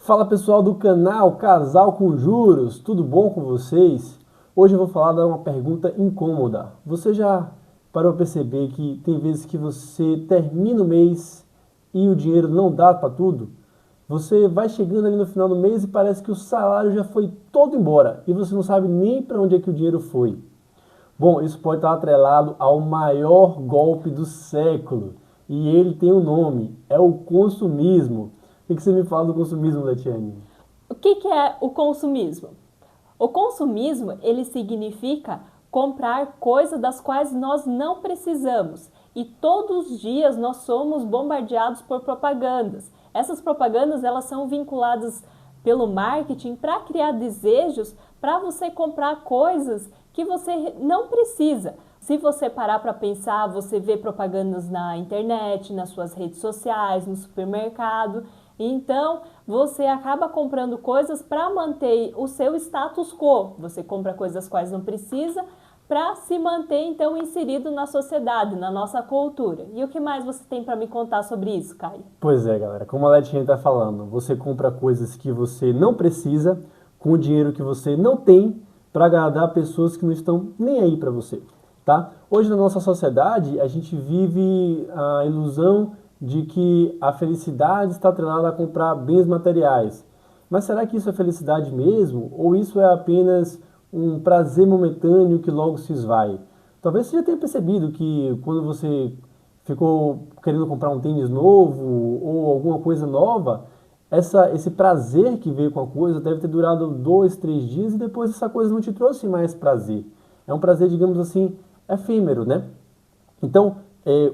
Fala pessoal do canal Casal com Juros, tudo bom com vocês? Hoje eu vou falar de uma pergunta incômoda. Você já parou para perceber que tem vezes que você termina o mês e o dinheiro não dá para tudo? Você vai chegando ali no final do mês e parece que o salário já foi todo embora e você não sabe nem para onde é que o dinheiro foi. Bom, isso pode estar atrelado ao maior golpe do século e ele tem um nome, é o consumismo. O que você me fala do consumismo, Letiane? O que é o consumismo? O consumismo, ele significa comprar coisas das quais nós não precisamos. E todos os dias nós somos bombardeados por propagandas. Essas propagandas, elas são vinculadas pelo marketing para criar desejos para você comprar coisas que você não precisa. Se você parar para pensar, você vê propagandas na internet, nas suas redes sociais, no supermercado. Então, você acaba comprando coisas para manter o seu status quo. Você compra coisas quais não precisa para se manter, então, inserido na sociedade, na nossa cultura. E o que mais você tem para me contar sobre isso, Caio? Pois é, galera, como a Letinha está falando, você compra coisas que você não precisa, com o dinheiro que você não tem, para agradar pessoas que não estão nem aí para você, tá? Hoje na nossa sociedade, a gente vive a ilusão de que a felicidade está atrelada a comprar bens materiais. Mas será que isso é felicidade mesmo? Ou isso é apenas um prazer momentâneo que logo se esvai? Talvez você já tenha percebido que quando você ficou querendo comprar um tênis novo ou alguma coisa nova, esse prazer que veio com a coisa deve ter durado 2, 3 dias e depois essa coisa não te trouxe mais prazer. É um prazer, digamos assim, efêmero, né? Então,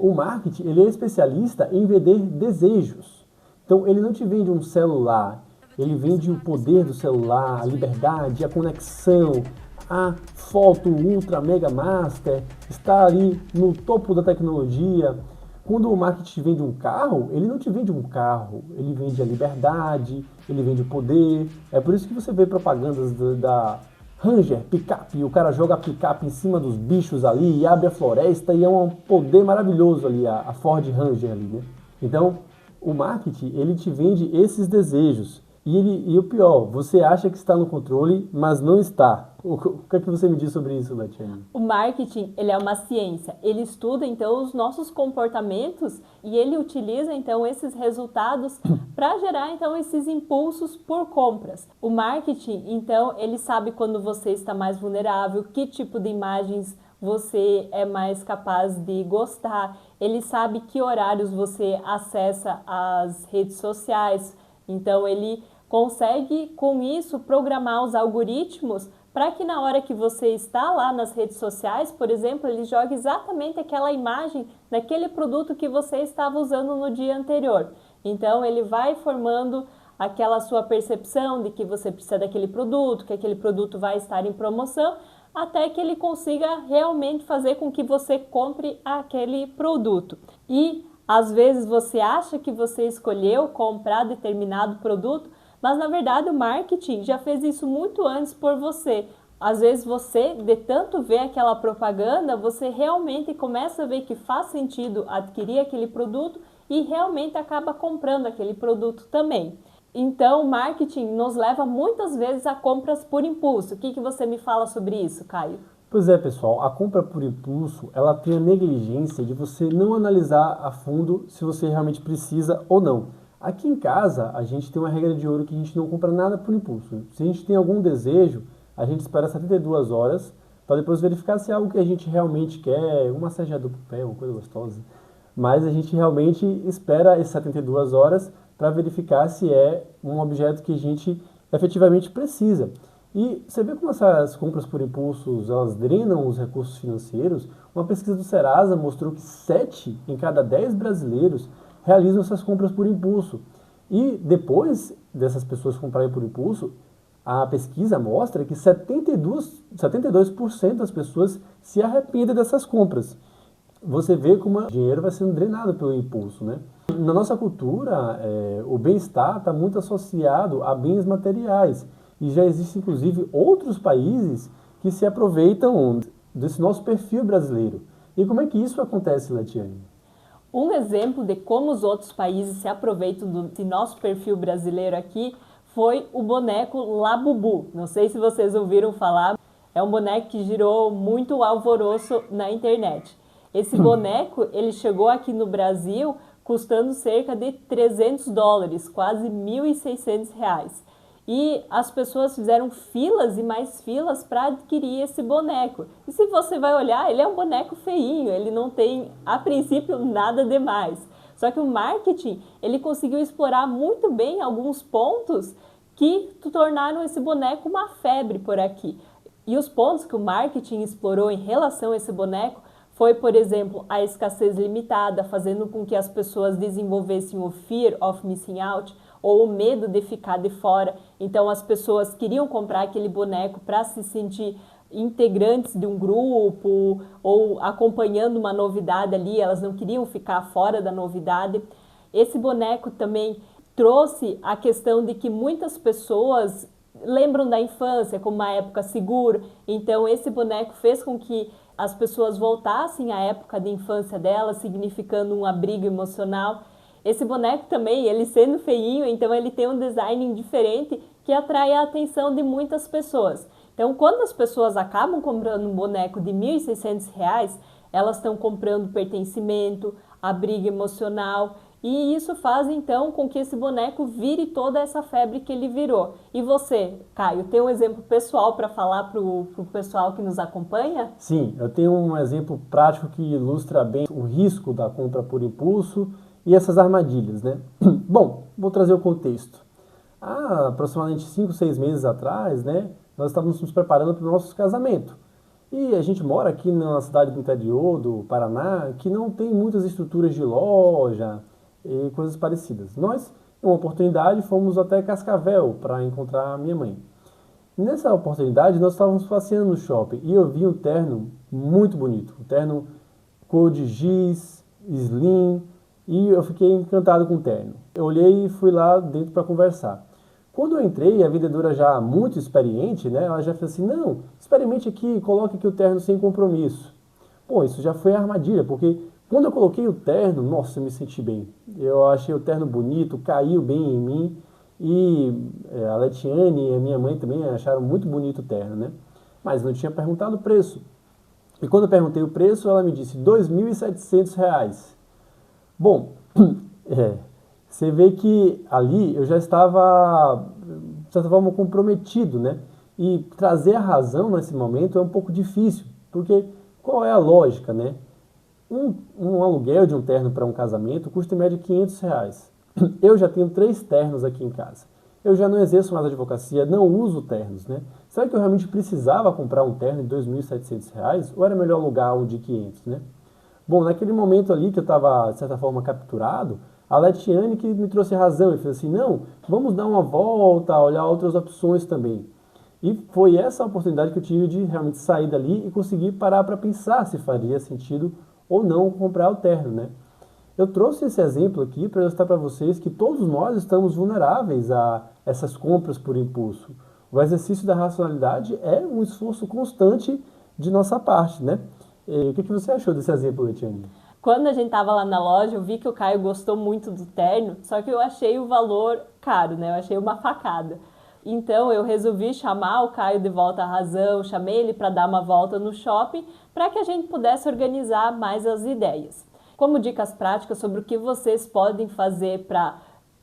o marketing ele é especialista em vender desejos. Então, ele não te vende um celular, ele vende o poder do celular, a liberdade, a conexão, a foto ultra mega master, está ali no topo da tecnologia. Quando o marketing te vende um carro, ele não te vende um carro, ele vende a liberdade, ele vende o poder. É por isso que você vê propagandas da Ranger, picape, o cara joga a picape em cima dos bichos ali e abre a floresta e é um poder maravilhoso ali, a Ford Ranger ali, né? Então, o marketing, ele te vende esses desejos. E o pior, você acha que está no controle, mas não está. O que é que você me diz sobre isso, Letiane? O marketing, ele é uma ciência. Ele estuda, então, os nossos comportamentos e ele utiliza, então, esses resultados para gerar, então, esses impulsos por compras. O marketing, então, ele sabe quando você está mais vulnerável, que tipo de imagens você é mais capaz de gostar. Ele sabe que horários você acessa as redes sociais. Então, ele consegue, com isso, programar os algoritmos para que na hora que você está lá nas redes sociais, por exemplo, ele jogue exatamente aquela imagem daquele produto que você estava usando no dia anterior. Então, ele vai formando aquela sua percepção de que você precisa daquele produto, que aquele produto vai estar em promoção, até que ele consiga realmente fazer com que você compre aquele produto. E às vezes você acha que você escolheu comprar determinado produto, mas na verdade o marketing já fez isso muito antes por você. Às vezes você, de tanto ver aquela propaganda, você realmente começa a ver que faz sentido adquirir aquele produto e realmente acaba comprando aquele produto também. Então, o marketing nos leva muitas vezes a compras por impulso. O que você me fala sobre isso, Caio? Pois é, pessoal, a compra por impulso, ela tem a negligência de você não analisar a fundo se você realmente precisa ou não. Aqui em casa, a gente tem uma regra de ouro que a gente não compra nada por impulso. Se a gente tem algum desejo, a gente espera 72 horas para depois verificar se é algo que a gente realmente quer, um massageador pro pé, uma coisa gostosa. Mas a gente realmente espera essas 72 horas para verificar se é um objeto que a gente efetivamente precisa. E você vê como essas compras por impulsos, elas drenam os recursos financeiros. Uma pesquisa do Serasa mostrou que 7 em cada 10 brasileiros realizam essas compras por impulso. E depois dessas pessoas comprarem por impulso, a pesquisa mostra que 72% das pessoas se arrependem dessas compras. Você vê como o dinheiro vai sendo drenado pelo impulso, né? Na nossa cultura, o bem-estar está muito associado a bens materiais. E já existem, inclusive, outros países que se aproveitam desse nosso perfil brasileiro. E como é que isso acontece, Letiane? Um exemplo de como os outros países se aproveitam do nosso perfil brasileiro aqui foi o boneco Labubu. Não sei se vocês ouviram falar, é um boneco que gerou muito alvoroço na internet. Esse boneco, ele chegou aqui no Brasil custando cerca de $300, quase R$ 1.600. E as pessoas fizeram filas e mais filas para adquirir esse boneco. E se você vai olhar, ele é um boneco feinho, ele não tem, a princípio, nada demais. Só que o marketing, ele conseguiu explorar muito bem alguns pontos que tornaram esse boneco uma febre por aqui. E os pontos que o marketing explorou em relação a esse boneco foi, por exemplo, a escassez limitada, fazendo com que as pessoas desenvolvessem o fear of missing out, ou o medo de ficar de fora. Então as pessoas queriam comprar aquele boneco para se sentir integrantes de um grupo ou acompanhando uma novidade ali, elas não queriam ficar fora da novidade. Esse boneco também trouxe a questão de que muitas pessoas lembram da infância como uma época segura, então esse boneco fez com que as pessoas voltassem à época de infância delas, significando um abrigo emocional. Esse boneco também, ele sendo feinho, então ele tem um design diferente que atrai a atenção de muitas pessoas. Então, quando as pessoas acabam comprando um boneco de R$ 1.600, elas estão comprando pertencimento, abrigo emocional, e isso faz então com que esse boneco vire toda essa febre que ele virou. E você, Caio, tem um exemplo pessoal para falar para o pessoal que nos acompanha? Sim, eu tenho um exemplo prático que ilustra bem o risco da compra por impulso e essas armadilhas, né? Bom, vou trazer o contexto. Há aproximadamente 5, 6 meses atrás, né, nós estávamos nos preparando para o nosso casamento. E a gente mora aqui na cidade do interior do Paraná, que não tem muitas estruturas de loja e coisas parecidas. Nós, em uma oportunidade, fomos até Cascavel para encontrar a minha mãe. Nessa oportunidade, nós estávamos passeando no shopping e eu vi um terno muito bonito. Um terno cor de giz, slim, e eu fiquei encantado com o terno. Eu olhei e fui lá dentro para conversar. Quando eu entrei, a vendedora já muito experiente, né, ela já fez assim, não, experimente aqui, coloque aqui o terno sem compromisso. Bom, isso já foi armadilha, porque quando eu coloquei o terno, nossa, eu me senti bem. Eu achei o terno bonito, caiu bem em mim, e a Letiane e a minha mãe também acharam muito bonito o terno, né? Mas não tinha perguntado o preço. E quando eu perguntei o preço, ela me disse R$ 2.700. Bom, você vê que ali eu já estava, de certa forma, comprometido, né? E trazer a razão nesse momento é um pouco difícil, porque qual é a lógica, né? Um aluguel de um terno para um casamento custa em média R$ 500. Eu já tenho 3 ternos aqui em casa. Eu já não exerço mais advocacia, não uso ternos, né? Será que eu realmente precisava comprar um terno de R$ 2.700 ou era melhor alugar um de 500, né? Bom, naquele momento ali que eu estava, de certa forma, capturado, a Letiane que me trouxe razão e fez assim, não, vamos dar uma volta, olhar outras opções também. E foi essa a oportunidade que eu tive de realmente sair dali e conseguir parar para pensar se faria sentido ou não comprar o terno, né? Eu trouxe esse exemplo aqui para ilustrar para vocês que todos nós estamos vulneráveis a essas compras por impulso. O exercício da racionalidade é um esforço constante de nossa parte, né? E o que você achou desse exemplo, Letiane? Quando a gente estava lá na loja, eu vi que o Caio gostou muito do terno, só que eu achei o valor caro, né? Eu achei uma facada. Então eu resolvi chamar o Caio de volta à razão, chamei ele para dar uma volta no shopping, para que a gente pudesse organizar mais as ideias. Como dicas práticas sobre o que vocês podem fazer para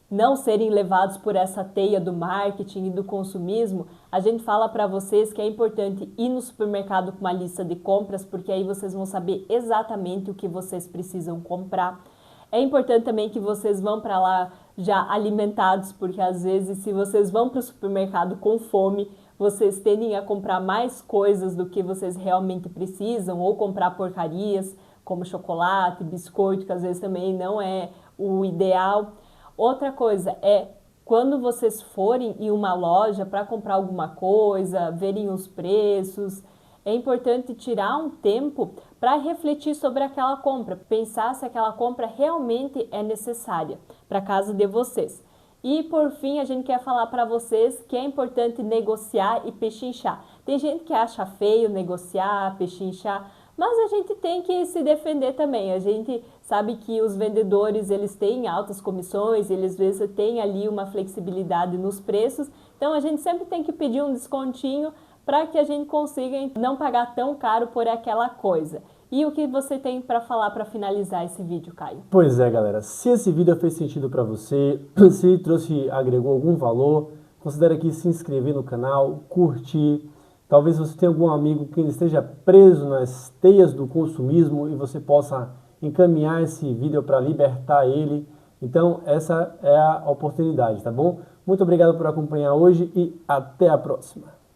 não serem levados por essa teia do marketing e do consumismo, a gente fala para vocês que é importante ir no supermercado com uma lista de compras, porque aí vocês vão saber exatamente o que vocês precisam comprar. É importante também que vocês vão para lá já alimentados, porque às vezes se vocês vão para o supermercado com fome, vocês tendem a comprar mais coisas do que vocês realmente precisam, ou comprar porcarias, como chocolate, biscoito, que às vezes também não é o ideal. Outra coisa é, quando vocês forem em uma loja para comprar alguma coisa, verem os preços, é importante tirar um tempo para refletir sobre aquela compra, pensar se aquela compra realmente é necessária para a casa de vocês. E por fim, a gente quer falar para vocês que é importante negociar e pechinchar. Tem gente que acha feio negociar, pechinchar, mas a gente tem que se defender também. A gente sabe que os vendedores, eles têm altas comissões, eles às vezes têm ali uma flexibilidade nos preços, então a gente sempre tem que pedir um descontinho para que a gente consiga não pagar tão caro por aquela coisa. E o que você tem para falar para finalizar esse vídeo, Caio? Pois é, galera, se esse vídeo fez sentido para você, se agregou algum valor, considere aqui se inscrever no canal, curtir. Talvez você tenha algum amigo que esteja preso nas teias do consumismo e você possa encaminhar esse vídeo para libertar ele. Então, essa é a oportunidade, tá bom? Muito obrigado por acompanhar hoje e até a próxima.